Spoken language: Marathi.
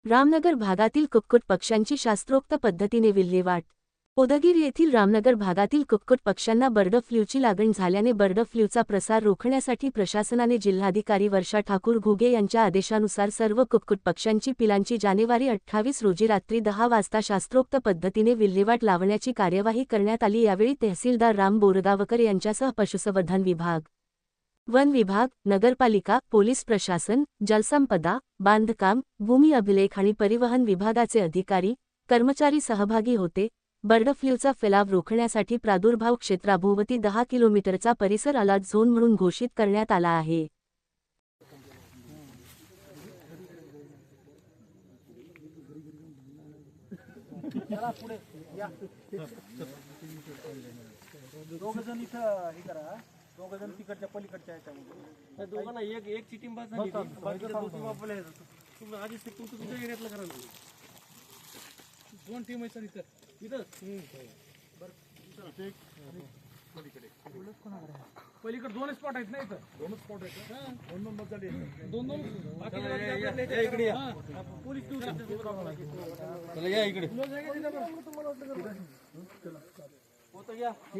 रामनगर भागातील कुक्कुट पक्ष्यांची शास्त्रोक्त पद्धतीने विल्हेवाट। उदगीर येथील रामनगर भागातील कुक्कुट पक्ष्यांना बर्ड फ्लूची लागण झाल्याने बर्ड फ्लूचा प्रसार रोखण्यासाठी प्रशासनाने जिल्हाधिकारी वर्षा ठाकूर घुगे यांच्या आदेशानुसार सर्व कुक्कुट पक्ष्यांची पिलांची जानेवारी 28 रोजी रात्री 10 वाजता शास्त्रोक्त पद्धतीने विल्हेवाट लावण्याची कार्यवाही करण्यात आली। यावेळी तहसीलदार राम बोरगावकर यांच्यासह पशुसंवर्धन विभाग, वन विभाग, नगरपालिका, पोलीस प्रशासन, जलसंपदा, बांधकाम, भूमी अभिलेख आणि परिवहन विभागाचे अधिकारी, कर्मचारी सहभागी होते। बर्ड फ्लूचा फैलाव रोखण्यासाठी प्रादुर्भाव क्षेत्राभोवती 10 किलोमीटरचा परिसर अलर्ट झोन म्हणून घोषित करण्यात आला आहे। दोघं तिकडच्या पलीकडच्या ह्याच्यामध्ये दोघांना एक चिटिंग बाज झाली बाकीच्या दोन टीम आपल्या तुम्ही आधीच ते तुमचं तुमच्या एरियातलं करा दोन टीम आहेत सर इथं बरं पलीकडे दोन स्पॉट आहेत ना, इथं दोन स्पॉट आहेत, दोन नंबर झाले दोन इकडे पोलीस या इकडे होतं या